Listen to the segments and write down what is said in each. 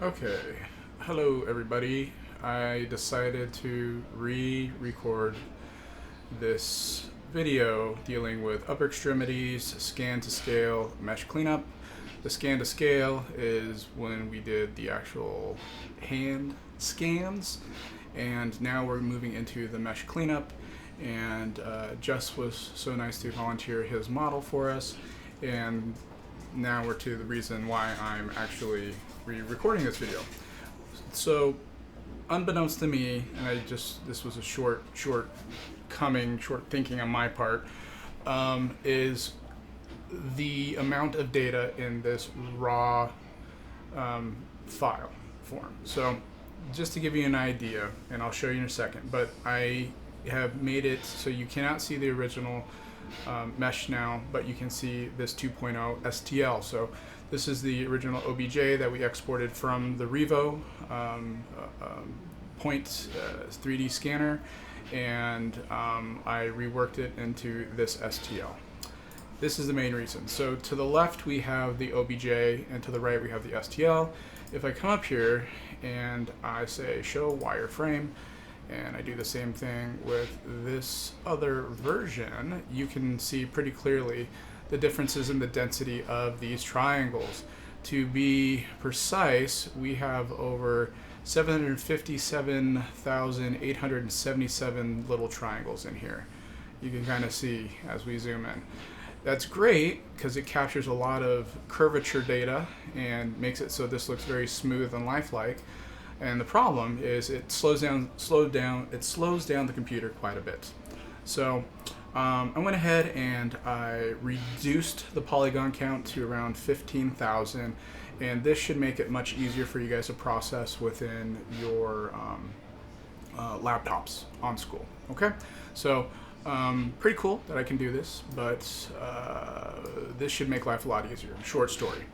Okay, hello everybody. I decided to re-record this video dealing with upper extremities, scan to scale, mesh cleanup. The scan to scale is when we did the actual hand scans, and now we're moving into the mesh cleanup. And Jess was so nice to volunteer his model for us, and now we're to the reason why I'm actually re-recording this video. So, unbeknownst to me, and this was a short thinking on my part, is the amount of data in this raw file form. So, just to give you an idea, and I'll show you in a second, but I have made it so you cannot see the original mesh now, but you can see this 2.0 STL. So this is the original OBJ that we exported from the Revo point 3D scanner, and I reworked it into this STL. This is the main reason. So to the left we have the OBJ, and to the right we have the STL. If I come up here and I say show wireframe, and I do the same thing with this other version, you can see pretty clearly the differences in the density of these triangles. To be precise, we have over 757,877 little triangles in here. You can kind of see as we zoom in. That's great because it captures a lot of curvature data and makes it so this looks very smooth and lifelike. And the problem is it slows down the computer quite a bit. So I went ahead and I reduced the polygon count to around 15,000, and this should make it much easier for you guys to process within your laptops on school. Okay, so pretty cool that I can do this, but this should make life a lot easier. Short story,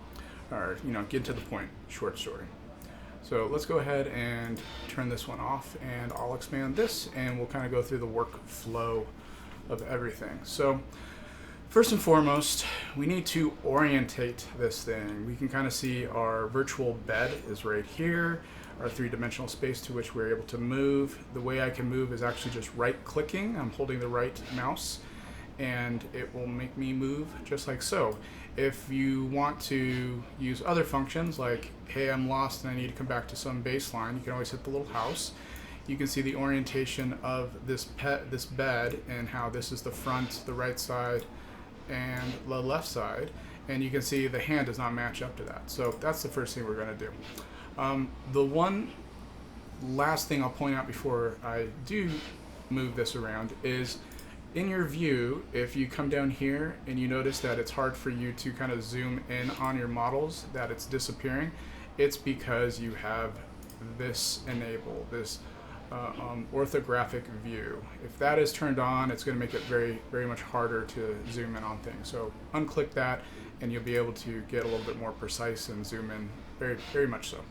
or get to the point. Short story. So let's go ahead and turn this one off, and I'll expand this and we'll kind of go through the workflow of everything. So first and foremost, we need to orientate this thing. We can kind of see our virtual bed is right here, our three-dimensional space to which we're able to move. The way I can move is actually just right-clicking. I'm holding the right mouse, and it will make me move just like so. If you want to use other functions like, hey, I'm lost and I need to come back to some baseline, you can always hit the little house. You can see the orientation of this bed and how this is the front, the right side, and the left side. And you can see the hand does not match up to that. So that's the first thing we're going to do. The one last thing I'll point out before I do move this around is, in your view, if you come down here and you notice that it's hard for you to kind of zoom in on your models, that it's disappearing, it's because you have this enabled, this orthographic view. If that is turned on, it's going to make it very, very much harder to zoom in on things. So unclick that and you'll be able to get a little bit more precise and zoom in very, very much so.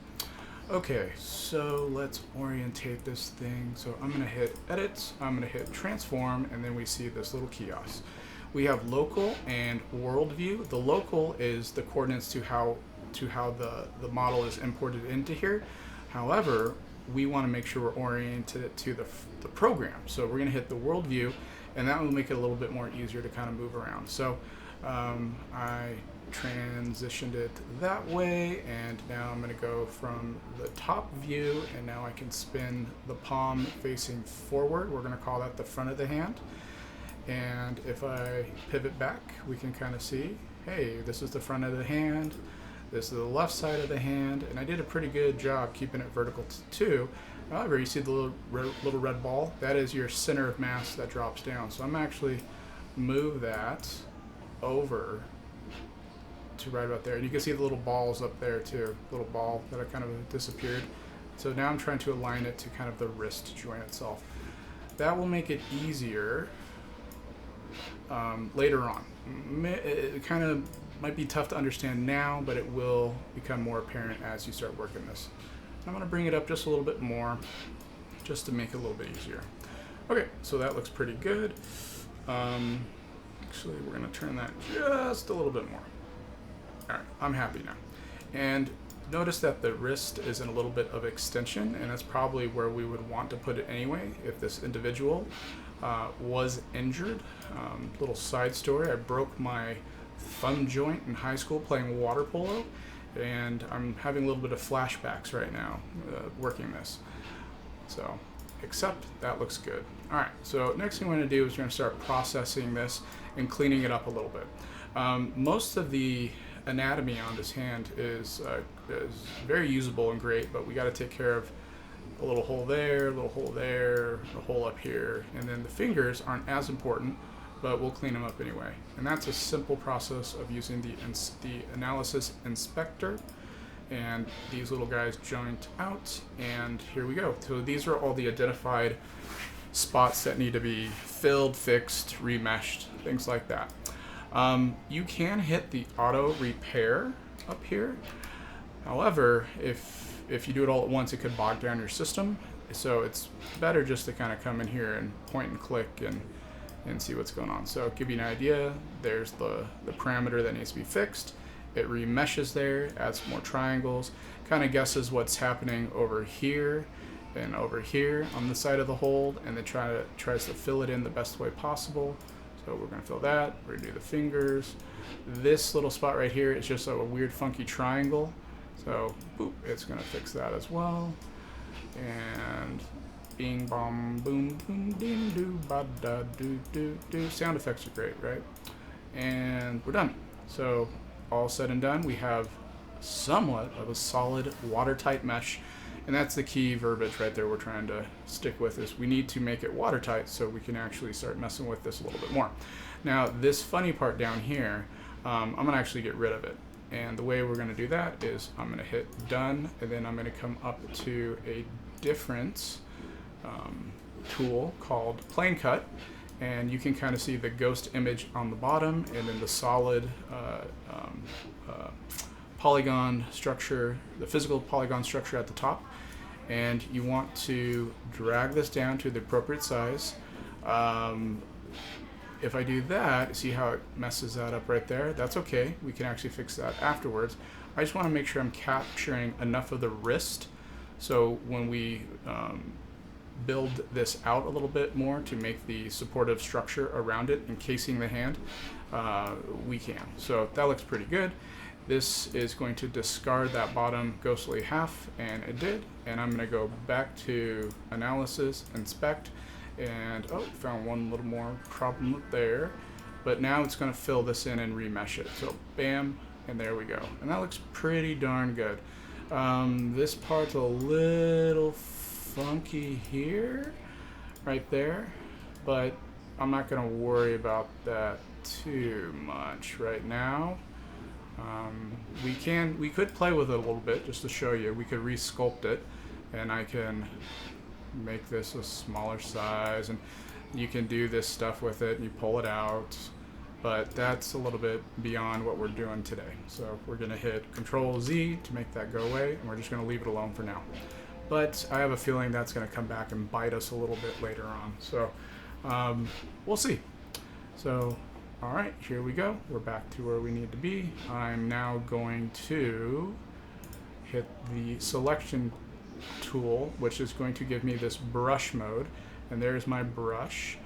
Okay, so let's orientate this thing. So I'm going to hit edit, I'm going to hit transform, and then we see this little kiosk. We have local and world view. The local is the coordinates to how the model is imported into here. However, we want to make sure we're oriented to the program. So we're going to hit the world view, and that will make it a little bit more easier to kind of move around. So I transitioned it that way, and now I'm going to go from the top view, and now I can spin the palm facing forward. We're going to call that the front of the hand. And if I pivot back, we can kind of see, hey, this is the front of the hand, this is the left side of the hand, and I did a pretty good job keeping it vertical too. However, you see the little red ball? That is your center of mass that drops down. So I'm actually move that over to right about there. And you can see the little balls up there too, little ball that kind of disappeared. So now I'm trying to align it to kind of the wrist joint itself. That will make it easier later on. It kind of might be tough to understand now, but it will become more apparent as you start working this. I'm going to bring it up just a little bit more, just to make it a little bit easier. Okay, so that looks pretty good. Actually, we're going to turn that just a little bit more. All right, I'm happy now. And Notice that the wrist is in a little bit of extension, and that's probably where we would want to put it anyway if this individual was injured. Little side story, I broke my thumb joint in high school playing water polo, and I'm having a little bit of flashbacks right now working this. So, except that looks good. All right, so next thing we're going to do is we're going to start processing this and cleaning it up a little bit. Most of the anatomy on this hand is very usable and great, but we got to take care of a little hole there, a little hole there, a hole up here, and then the fingers aren't as important, but we'll clean them up anyway. And that's a simple process of using the analysis inspector, and these little guys joint out, and here we go. So these are all the identified spots that need to be filled, fixed, remeshed, things like that. You can hit the auto repair up here. However, if you do it all at once, it could bog down your system. So it's better just to kind of come in here and point and click and see what's going on. So give you an idea, there's the parameter that needs to be fixed. It remeshes there, adds more triangles, kind of guesses what's happening over here and over here on the side of the hold, and then tries to fill it in the best way possible. So we're going to fill that. We're going to do the fingers. This little spot right here is just a weird funky triangle. So boop, it's going to fix that as well. And bing bom boom boom ding doo ba da doo doo doo. Sound effects are great, right? And we're done. So all said and done, we have somewhat of a solid watertight mesh. And that's the key verbiage right there we're trying to stick with, is we need to make it watertight so we can actually start messing with this a little bit more. Now, this funny part down here, I'm going to actually get rid of it. And the way we're going to do that is I'm going to hit done, and then I'm going to come up to a different tool called plane cut. And you can kind of see the ghost image on the bottom, and then the solid polygon structure, the physical polygon structure at the top. And you want to drag this down to the appropriate size. If I do that, see how it messes that up right there? That's okay. We can actually fix that afterwards. I just want to make sure I'm capturing enough of the wrist, so when we build this out a little bit more to make the supportive structure around it, encasing the hand, we can. So that looks pretty good. This is going to discard that bottom ghostly half, and it did. And I'm going to go back to analysis, inspect, and oh, found one little more problem there. But now it's going to fill this in and remesh it. So bam, and there we go. And that looks pretty darn good. This part's a little funky here, right there, but I'm not going to worry about that too much right now. We could play with it a little bit just to show you. We could re-sculpt it, and I can make this a smaller size, and you can do this stuff with it and you pull it out, but that's a little bit beyond what we're doing today. So we're going to hit Control Z to make that go away, and we're just going to leave it alone for now. But I have a feeling that's going to come back and bite us a little bit later on. So we'll see. So all right, here we go. We're back to where we need to be. I'm now going to hit the selection tool, which is going to give me this brush mode. And there's my brush.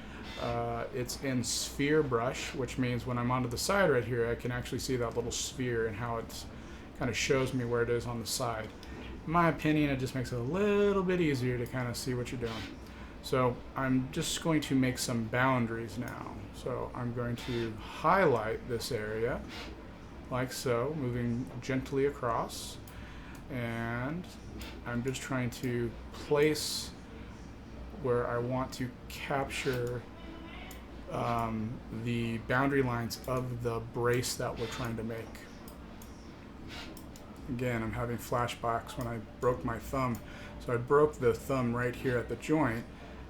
It's in sphere brush, which means when I'm onto the side right here, I can actually see that little sphere and how it kind of shows me where it is on the side. In my opinion, it just makes it a little bit easier to kind of see what you're doing. So I'm just going to make some boundaries now. So I'm going to highlight this area like so, moving gently across. And I'm just trying to place where I want to capture the boundary lines of the brace that we're trying to make. Again, I'm having flashbacks when I broke my thumb. So I broke the thumb right here at the joint,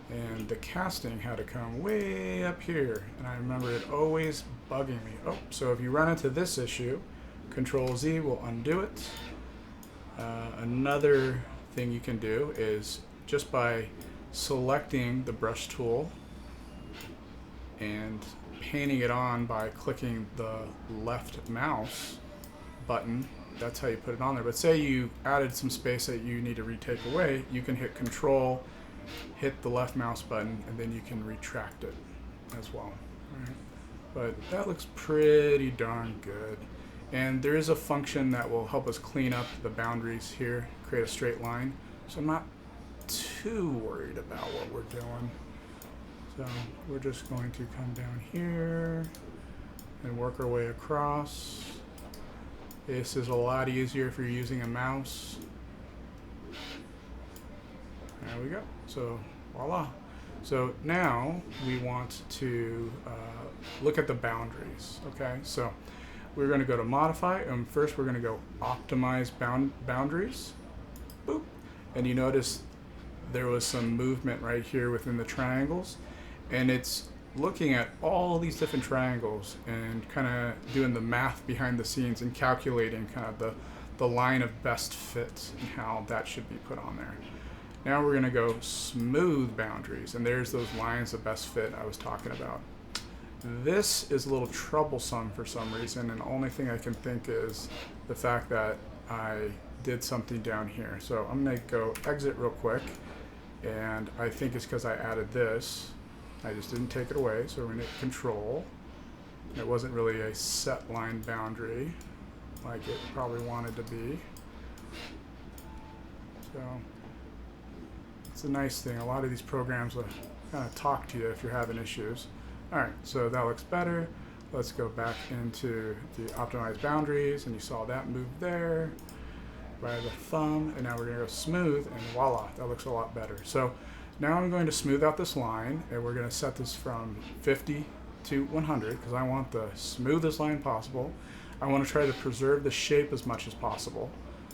and the casting had to come way up here, and I remember it always bugging me. Oh, so if you run into this issue, Control Z will undo it. Another thing you can do is just by selecting the brush tool and painting it on by clicking the left mouse button that's how you put it on there. But say you added some space that you need to retake away, you can hit Control, hit the left mouse button, and then you can retract it as well. All right. But that looks pretty darn good. And there is a function that will help us clean up the boundaries here, create a straight line. So I'm not too worried about what we're doing. So we're just going to come down here and work our way across. This is a lot easier if you're using a mouse. There we go. So voila. So now we want to look at the boundaries. Okay, so we're going to go to Modify, and first we're going to go Optimize Boundaries. Boop. And you notice there was some movement right here within the triangles, and it's looking at all these different triangles and kind of doing the math behind the scenes and calculating kind of the line of best fit and how that should be put on there. Now we're going to go Smooth Boundaries, and there's those lines of best fit I was talking about. This is a little troublesome for some reason, and the only thing I can think is the fact that I did something down here. So I'm going to go exit real quick, and I think it's because I added this. I just didn't take it away, so we're going to hit Control. It wasn't really a set line boundary like it probably wanted to be. So it's a nice thing. A lot of these programs will kind of talk to you if you're having issues. All right, so that looks better. Let's go back into the Optimize Boundaries, and you saw that move there by the thumb, and now we're going to go Smooth, and voila, that looks a lot better. So now I'm going to smooth out this line, and we're going to set this from 50 to 100 because I want the smoothest line possible. I want to try to preserve the shape as much as possible.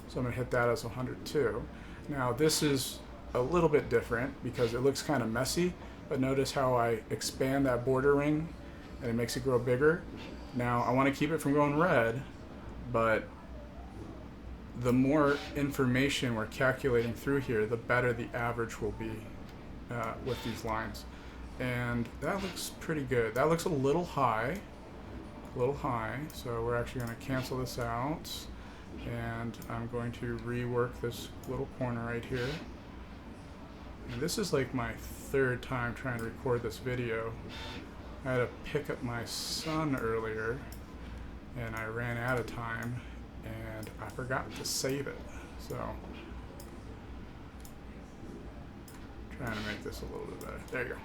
So I'm going to hit that as 100 too. Now this is a little bit different because it looks kind of messy, but notice how I expand that border ring and it makes it grow bigger. Now I want to keep it from going red, but the more information we're calculating through here, the better the average will be with these lines. And that looks pretty good. That looks a little high, so we're actually going to cancel this out, and I'm going to rework this little corner right here. And this is like my third time trying to record this video. I had to pick up my son earlier, and I ran out of time, and I forgot to save it. So trying to make this a little bit better. There you go.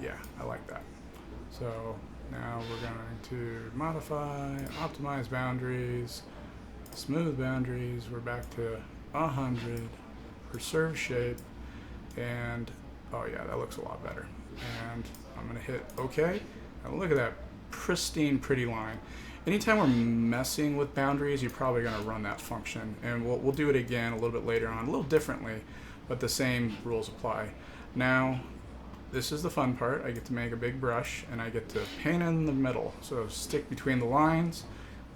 Yeah, I like that. So now we're going to modify, optimize boundaries, smooth boundaries. We're back to 100, preserve shape, and oh yeah, that looks a lot better. And I'm going to hit OK. And look at that pristine, pretty line. Anytime we're messing with boundaries, you're probably going to run that function. And we'll do it again a little bit later on, a little differently, but the same rules apply. Now, this is the fun part. I get to make a big brush, and I get to paint in the middle. So stick between the lines,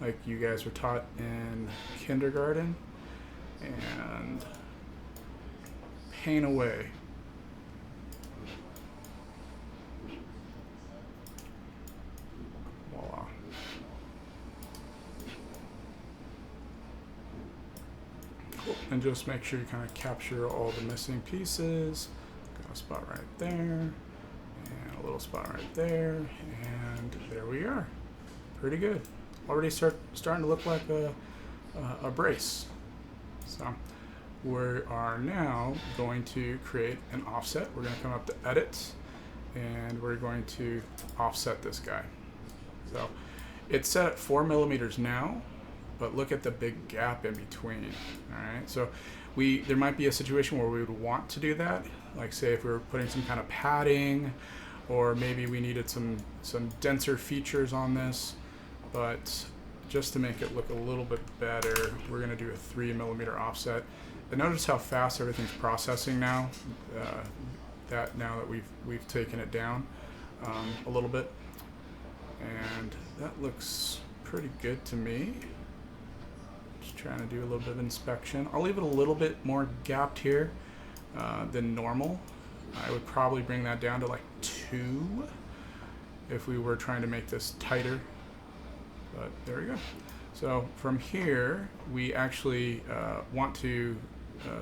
like you guys were taught in kindergarten, and paint away. Voila. Cool. And just make sure you kind of capture all the missing pieces. Got a spot right there, and a little spot right there, and there we are. Pretty good. Already starting to look like a brace. So we are now going to create an offset. We're going to come up to Edit, and we're going to offset this guy. So it's set at 4 millimeters now, but look at the big gap in between. All right, so there might be a situation where we would want to do that, like say if we were putting some kind of padding, or maybe we needed some denser features on this. But just to make it look a little bit better, we're going to do a 3 millimeter offset. And notice how fast everything's processing now. Now that we've taken it down a little bit, and that looks pretty good to me. Just trying to do a little bit of inspection. I'll leave it a little bit more gapped here than normal. I would probably bring that down to like 2 if we were trying to make this tighter. But there we go. So from here, we actually want to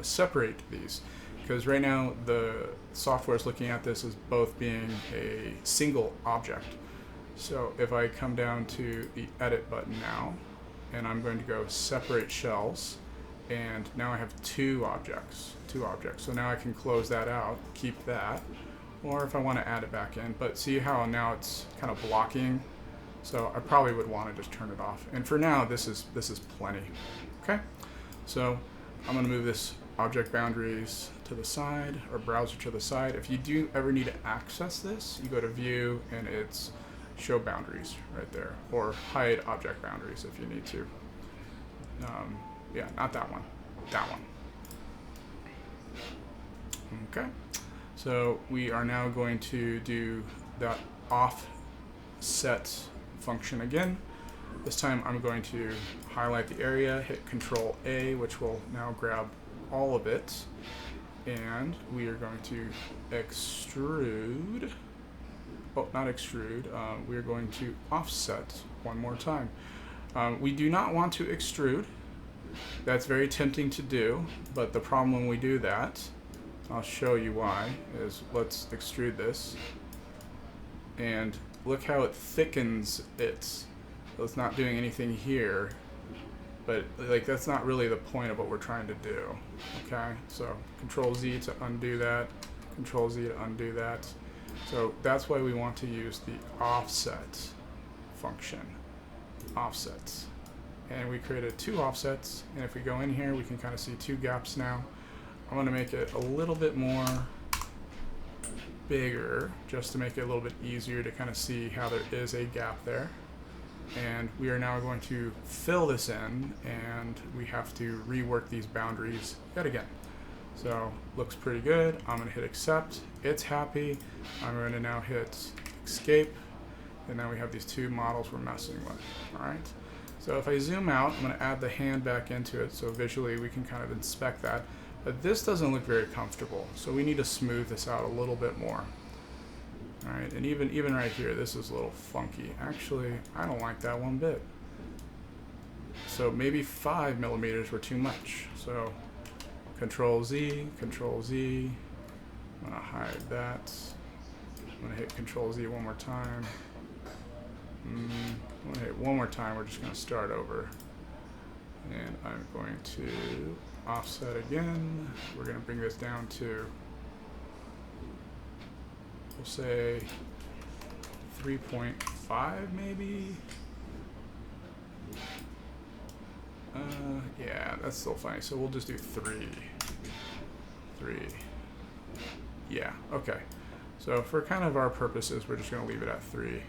separate these, because right now the software is looking at this as both being a single object. So if I come down to the edit button now, and I'm going to go separate shells, and now I have two objects. So now I can close that out, keep that, or if I want to add it back in. But see how now it's kind of blocking? So I probably would want to just turn it off. And for now, this is plenty. Okay, so I'm going to move this object boundaries to the side, or browser to the side. If you do ever need to access this, you go to View, and it's Show Boundaries right there, or Hide Object Boundaries if you need to. Yeah, not that one, that one. Okay, so we are now going to do that offset function again. This time I'm going to highlight the area, hit Control A, which will now grab all of it, and we are going to extrude. Oh, not extrude. We are going to offset one more time. We do not want to extrude. That's very tempting to do, but the problem when we do that, I'll show you why, is let's extrude this. And look how it thickens it. So it's not doing anything here, but like that's not really the point of what we're trying to do. Okay, so Control Z to undo that, Control Z to undo that. So that's why we want to use the offset function, offsets. And we created two offsets, and if we go in here, we can kind of see two gaps now. I'm going to make it a little bit more bigger, just to make it a little bit easier to kind of see how there is a gap there. And we are now going to fill this in, and we have to rework these boundaries yet again. So looks pretty good. I'm going to hit accept. It's happy. I'm going to now hit escape, and now we have these two models we're messing with. All right. So if I zoom out, I'm going to add the hand back into it, so visually we can kind of inspect that. But this doesn't look very comfortable, so we need to smooth this out a little bit more. All right, and even right here, this is a little funky. Actually, I don't like that one bit. So maybe 5 millimeters were too much. So Control Z, Control Z. I'm going to hide that. I'm going to hit Control Z one more time. I'm going to hit one more time. We're just going to start over. And I'm going to offset again. We're going to bring this down to, we'll say 3.5 maybe. Yeah, that's still fine. So we'll just do 3. Yeah, okay. So for kind of our purposes, we're just going to leave it at 3.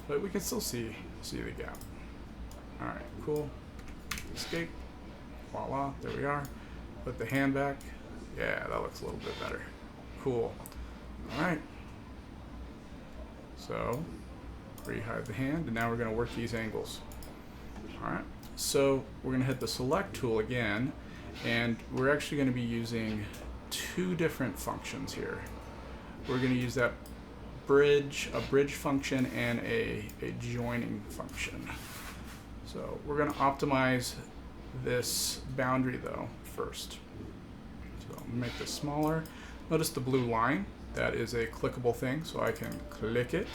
But we can still see the gap. All right, cool. Escape. Voila, there we are. Put the hand back. Yeah, that looks a little bit better. Cool. All right. So re-hide the hand, and now we're going to work these angles. All right. So we're going to hit the select tool again, and we're actually going to be using two different functions here. We're going to use that a bridge function and a joining function. So we're going to optimize this boundary though first. So I'll make this smaller. Notice the blue line. That is a clickable thing, so I can click it,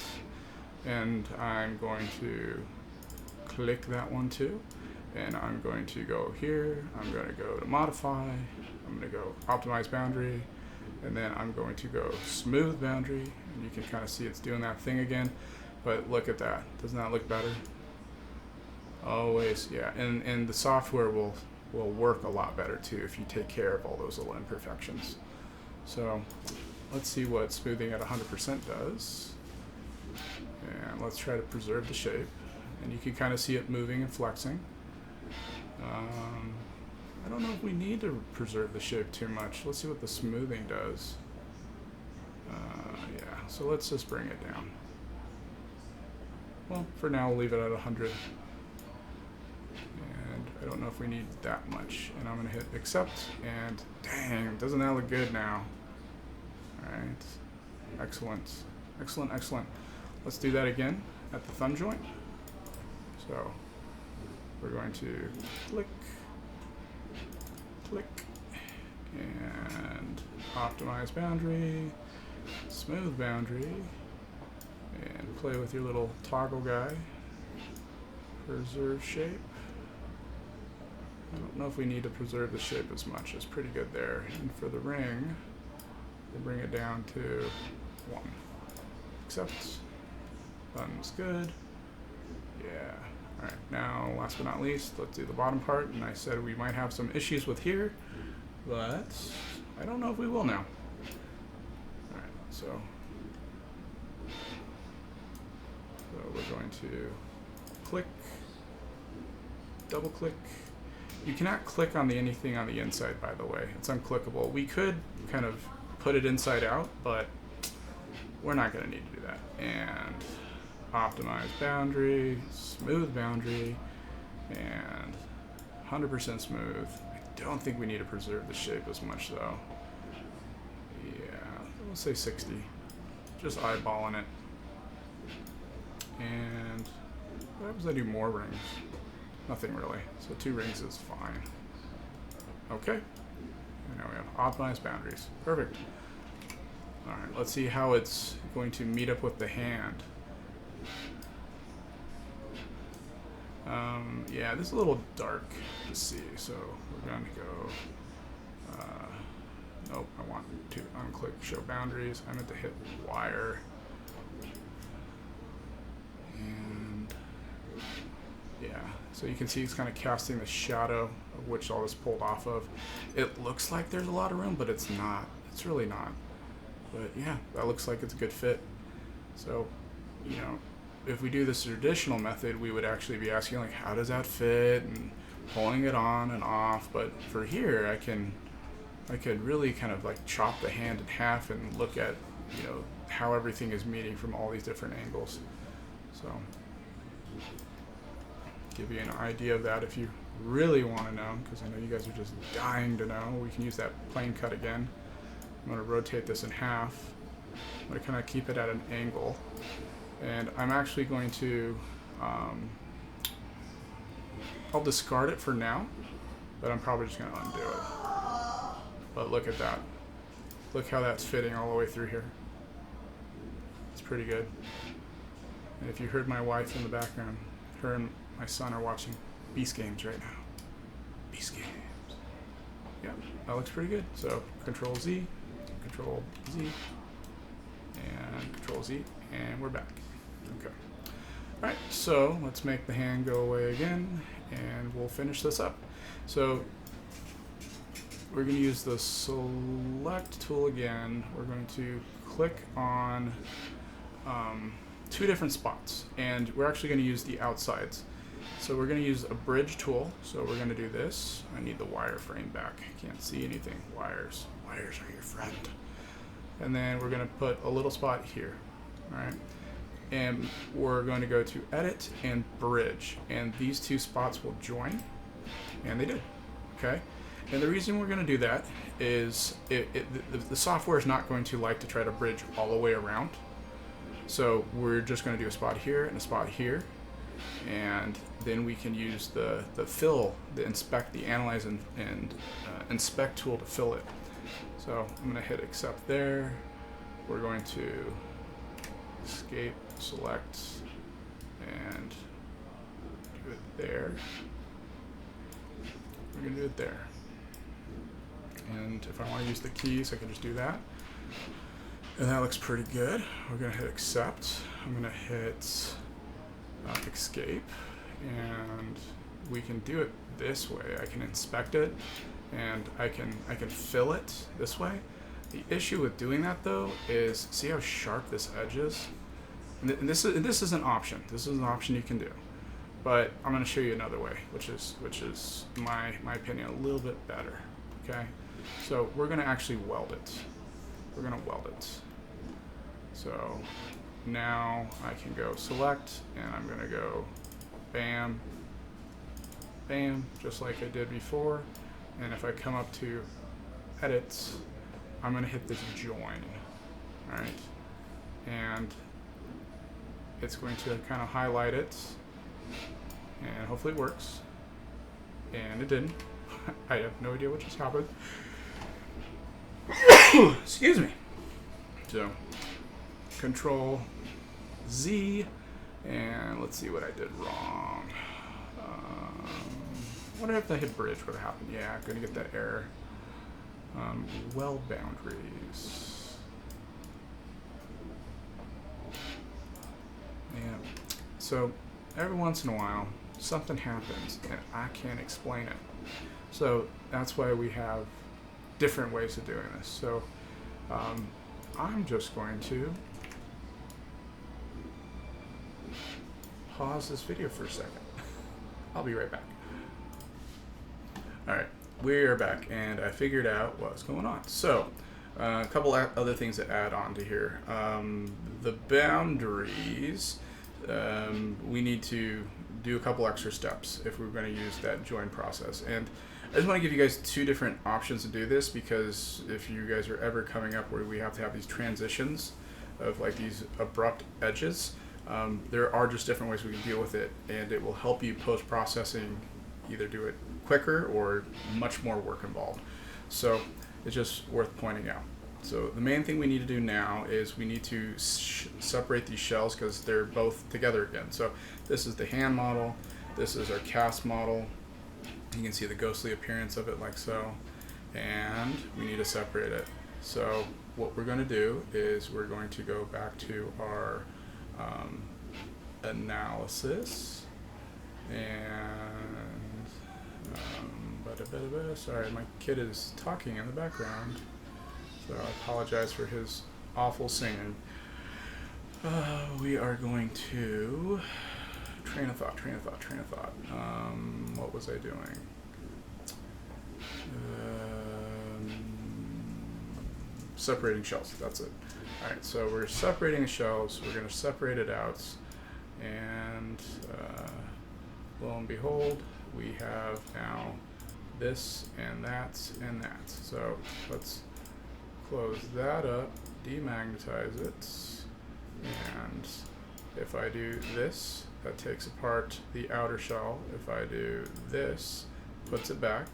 and I'm going to click that one too. And I'm going to go here, I'm going to go to modify, I'm going to go optimize boundary, and then I'm going to go smooth boundary, and you can kind of see it's doing that thing again. But look at that, doesn't that look better? Always, yeah, and the software will work a lot better too if you take care of all those little imperfections. So let's see what smoothing at 100% does. And let's try to preserve the shape. And you can kind of see it moving and flexing. I don't know if we need to preserve the shape too much. Let's see what the smoothing does. Yeah, so let's just bring it down. Well, for now, we'll leave it at 100. And I don't know if we need that much. And I'm going to hit accept, and dang, doesn't that look good now? All right, excellent, excellent, excellent. Let's do that again at the thumb joint. So we're going to click, click, and optimize boundary, smooth boundary, and play with your little toggle guy. Preserve shape. I don't know if we need to preserve the shape as much. It's pretty good there. And for the ring, we'll bring it down to 1. Accept. Button's good. Yeah. Alright, now last but not least, let's do the bottom part. And I said we might have some issues with here, but I don't know if we will now. Alright, so we're going to click, double click. You cannot click on anything on the inside, by the way. It's unclickable. We could kind of put it inside out, but we're not going to need to do that. And optimize boundary, smooth boundary, and 100% smooth. I don't think we need to preserve the shape as much, though. Yeah, we'll say 60. Just eyeballing it. And what happens if I do more rings? Nothing really. So 2 rings is fine. Okay. And now we have optimized boundaries. Perfect. Alright, let's see how it's going to meet up with the hand. Yeah, this is a little dark to see, so we're going to go... nope, I want to unclick show boundaries. I meant to hit wire. And... yeah, so you can see it's kind of casting the shadow of which all this pulled off of. It looks like there's a lot of room, but it's not. It's really not. But yeah, that looks like it's a good fit. So, you know, if we do this traditional method, we would actually be asking like, how does that fit, and pulling it on and off. But for here, I could really kind of like chop the hand in half and look at, you know, how everything is meeting from all these different angles. So, give you an idea of that if you really want to know, because I know you guys are just dying to know. We can use that plane cut again. I'm going to rotate this in half. I'm going to kind of keep it at an angle. And I'm actually going to, I'll discard it for now, but I'm probably just going to undo it. But look at that. Look how that's fitting all the way through here. It's pretty good. And if you heard my wife in the background, her and my son are watching Beast Games right now. Beast Games. Yeah, that looks pretty good. So Control Z, Control Z, and Control Z, and we're back. Okay. All right, so let's make the hand go away again, and we'll finish this up. So we're going to use the select tool again. We're going to click on 2 different spots, and we're actually going to use the outsides. So we're going to use a bridge tool. So we're going to do this. I need the wireframe back. Can't see anything. Wires are your friend. And then we're going to put a little spot here. All right. And we're going to go to edit and bridge, and these 2 spots will join, and they did. Okay. And the reason we're going to do that is the software is not going to like to try to bridge all the way around. So we're just going to do a spot here and a spot here, and then we can use the fill, the inspect, the analyze and inspect tool to fill it. So I'm going to hit accept there. We're going to escape, select, and do it there. We're going to do it there. And if I want to use the keys, I can just do that. And that looks pretty good. We're going to hit accept. I'm going to hit escape. And we can do it this way. I can inspect it, and I can fill it this way. The issue with doing that, though, is see how sharp this edge is? And this is an option. This is an option you can do. But I'm going to show you another way, which is my opinion, a little bit better. Okay? So we're going to actually weld it. We're going to weld it. So now I can go select, and I'm going to go bam, bam, just like I did before. And if I come up to edit, I'm going to hit this join. All right? And it's going to kind of highlight it, and hopefully it works. and it didn't. I have no idea what just happened. Excuse me. So, Control Z, and let's see what I did wrong. What if I hit bridge? What happened? Yeah, I'm gonna get that error. Well boundaries. Yeah. So every once in a while, something happens, and I can't explain it. So that's why we have different ways of doing this. So I'm just going to pause this video for a second. I'll be right back. All right, we are back, and I figured out what's going on. So a couple other things to add on to here. The boundaries, we need to do a couple extra steps if we're going to use that join process. And I just want to give you guys two different options to do this, because if you guys are ever coming up where we have to have these transitions of like these abrupt edges, there are just different ways we can deal with it, and it will help you post-processing either do it quicker or much more work involved. So it's just worth pointing out. So the main thing we need to do now is we need to separate these shells because they're both together again. So this is the hand model, this is our cast model. You can see the ghostly appearance of it like so, and we need to separate it. So what we're going to do is we're going to go back to our analysis, and sorry, my kid is talking in the background, so I apologize for his awful singing. We are going to train of thought. What was I doing? Separating shells, that's it. All right, so we're separating the shells, we're going to separate it out, and lo and behold, we have now this and that and that. So let's close that up, demagnetize it, and if I do this, that takes apart the outer shell. If I do this, puts it back.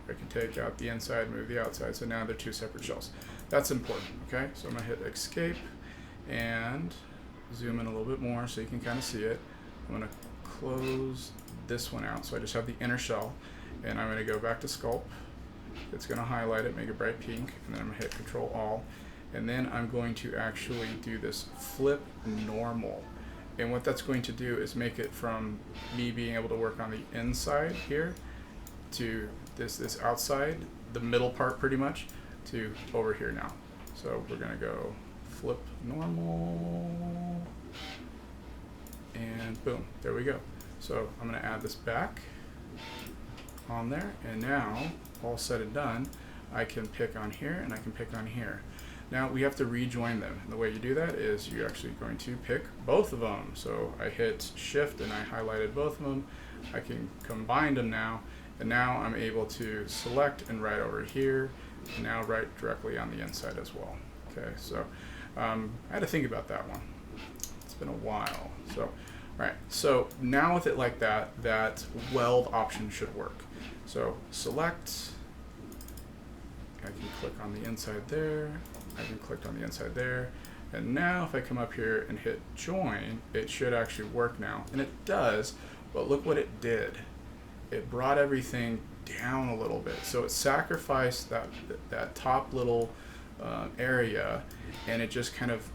I can take out the inside, move the outside, so now they're two separate shells. That's important, okay? So I'm gonna hit escape and zoom in a little bit more so you can kind of see it. I'm gonna close this one out, so I just have the inner shell, and I'm gonna go back to sculpt. It's gonna highlight it, make it bright pink, and then I'm gonna hit Control All, and then I'm going to actually do this flip normal. And what that's going to do is make it from me being able to work on the inside here to this outside, the middle part pretty much, to over here now. So we're gonna go flip normal, and boom, there we go. So I'm gonna add this back on there, and now all said and done, I can pick on here and I can pick on here. Now we have to rejoin them. And the way you do that is you're actually going to pick both of them. So I hit shift and I highlighted both of them. I can combine them now, and now I'm able to select and write over here, and now write directly on the inside as well. Okay, so I had to think about that one. It's been a while. So, all right, so now with it like that, that weld option should work. So select, I can click on the inside there, I can click on the inside there, and now if I come up here and hit join, it should actually work now, and it does, but look what it did. It brought everything down a little bit, so it sacrificed that top little area, and it just kind of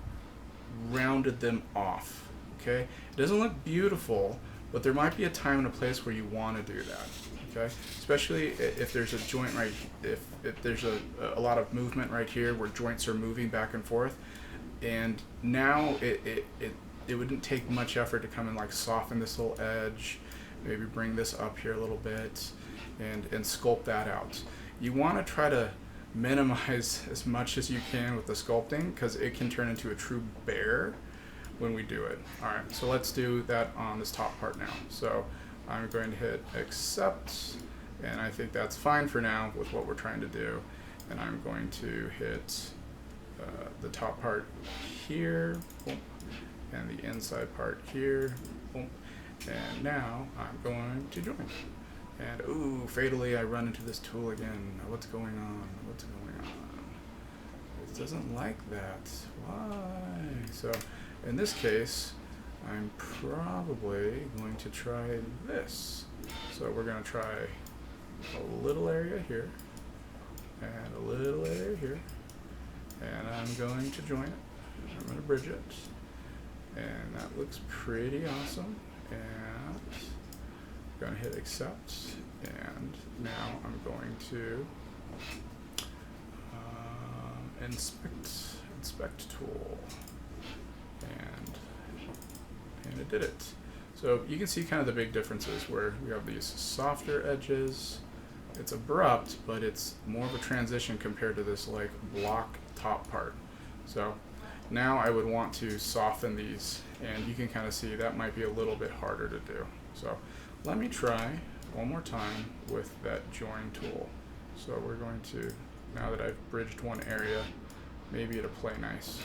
rounded them off. Okay, it doesn't look beautiful, but there might be a time and a place where you want to do that. Okay, especially if there's a joint right, if there's a lot of movement right here where joints are moving back and forth, and now it wouldn't take much effort to come and like soften this little edge, maybe bring this up here a little bit, and sculpt that out. You want to try to minimize as much as you can with the sculpting, because it can turn into a true bear when we do it. All right, so let's do that on this top part now. So I'm going to hit accept, and I think that's fine for now with what we're trying to do. And I'm going to hit the top part here, boom, and the inside part here, boom. And now I'm going to join. And ooh, fatally I run into this tool again. What's going on? What's going on? It doesn't like that. Why? So in this case, I'm probably going to try this. So we're going to try a little area here and a little area here, and I'm going to join it. I'm going to bridge it, and that looks pretty awesome. And I'm going to hit accept, and now I'm going to inspect tool, and it did it. So you can see kind of the big differences where we have these softer edges. It's abrupt, but it's more of a transition compared to this like block top part. So now I would want to soften these, and you can kind of see that might be a little bit harder to do. So let me try one more time with that join tool. So we're going to, now that I've bridged one area, maybe it'll play nice.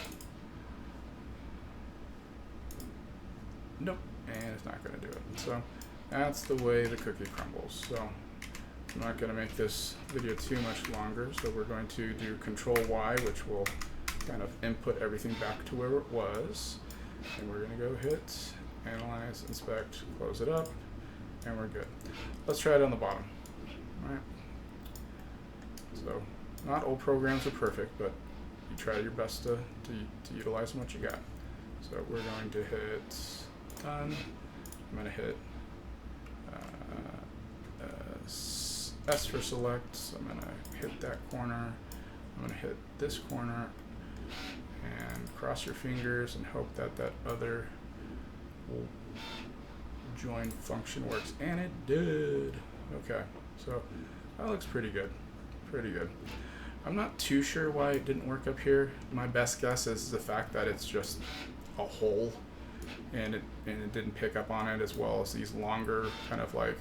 Nope, and it's not going to do it. So that's the way the cookie crumbles. So I'm not going to make this video too much longer, so we're going to do Control Y, which will kind of input everything back to where it was. And we're going to go hit Analyze, Inspect, close it up, and we're good. Let's try it on the bottom. All right. So not all programs are perfect, but you try your best to utilize what you got. So we're going to hit Done. I'm going to hit S for select. So I'm going to hit that corner. I'm going to hit this corner, and cross your fingers and hope that that other join function works. And it did. Okay, so that looks pretty good. Pretty good. I'm not too sure why it didn't work up here. My best guess is the fact that it's just a hole, and it didn't pick up on it, as well as these longer kind of like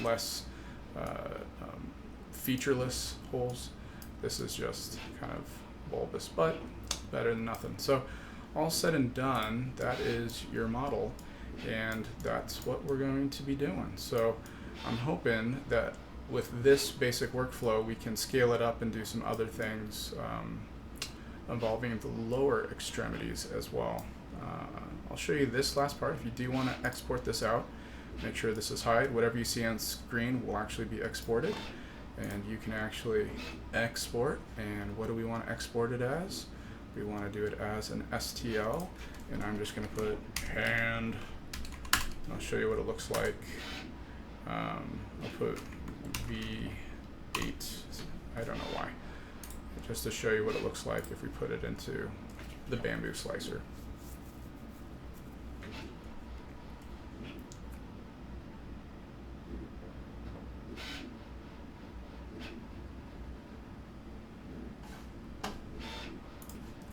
less featureless holes. This is just kind of bulbous, but better than nothing. So all said and done, that is your model, and that's what we're going to be doing. So I'm hoping that with this basic workflow, we can scale it up and do some other things involving the lower extremities as well. I'll show you this last part. If you do want to export this out, make sure this is hide. Whatever you see on screen will actually be exported, and you can actually export. And what do we want to export it as? We want to do it as an STL, and I'm just going to put hand. I'll show you what it looks like. I'll put V8, I don't know why, just to show you what it looks like if we put it into the bamboo slicer.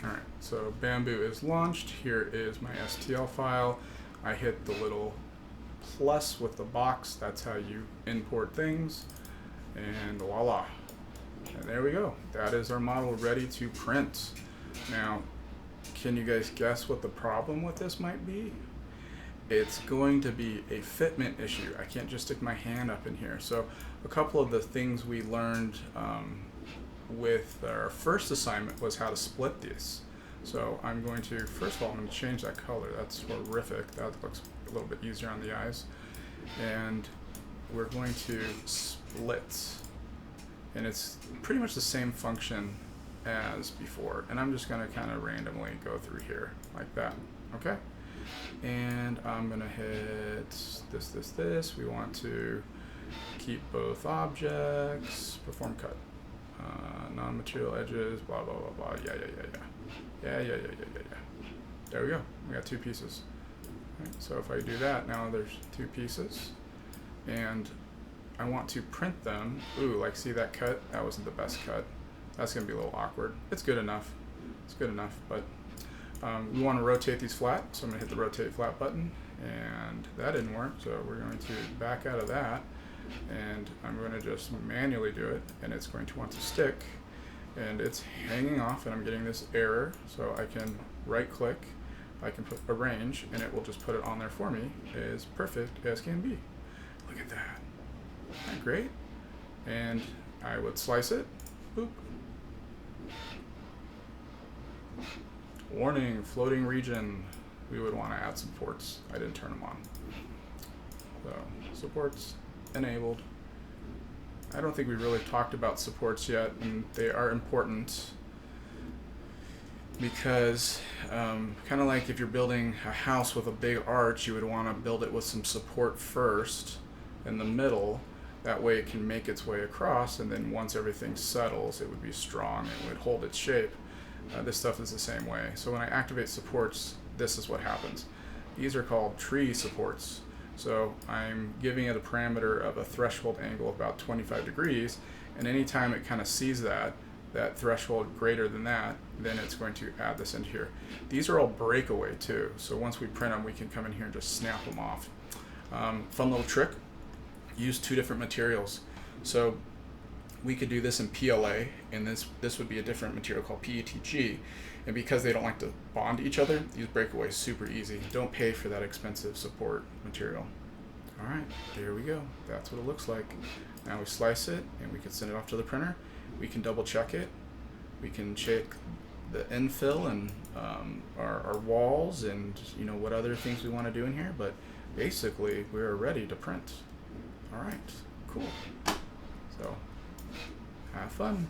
Alright, so Bamboo is launched. Here is my STL file. I hit the little plus with the box. That's how you import things, and voila, and there we go. That is our model ready to print. Now, can you guys guess what the problem with this might be? It's going to be a fitment issue. I can't just stick my hand up in here. So a couple of the things we learned with our first assignment was how to split this. So I'm going to, first of all, I'm going to change that color. That's horrific. That looks a little bit easier on the eyes. And we're going to split. And it's pretty much the same function as before. And I'm just going to kind of randomly go through here like that. Okay? And I'm going to hit this. We want to keep both objects, perform cut. Non-material edges, blah, blah, blah, blah. Yeah. There we go. We got two pieces. Right, so if I do that, now there's two pieces. And I want to print them. Ooh, like see that cut? That wasn't the best cut. That's going to be a little awkward. It's good enough. It's good enough, but we want to rotate these flat. So I'm going to hit the rotate flat button, and that didn't work. So we're going to back out of that, and I'm going to just manually do it, and it's going to want to stick. And it's hanging off, and I'm getting this error. So I can right click, I can put arrange, and it will just put it on there for me as perfect as can be. Look at that. Okay, great. And I would slice it. Boop. Warning, floating region. We would want to add supports. I didn't turn them on. So, supports enabled. I don't think we really talked about supports yet, and they are important because kind of like if you're building a house with a big arch, you would want to build it with some support first in the middle. That way it can make its way across, and then once everything settles, it would be strong and would hold its shape. This stuff is the same way. So when I activate supports, this is what happens. These are called tree supports. So I'm giving it a parameter of a threshold angle of about 25 degrees, and anytime it kind of sees that threshold greater than that, then it's going to add this into here. These are all breakaway too, so once we print them, we can come in here and just snap them off. Fun little trick, use two different materials. So we could do this in PLA, and this would be a different material called PETG. And because they don't like to bond to each other, these break away super easy. Don't pay for that expensive support material. All right, there we go. That's what it looks like. Now we slice it, and we can send it off to the printer. We can double check it. We can check the infill and our walls, and what other things we want to do in here. But basically, we're ready to print. All right, cool. So have fun.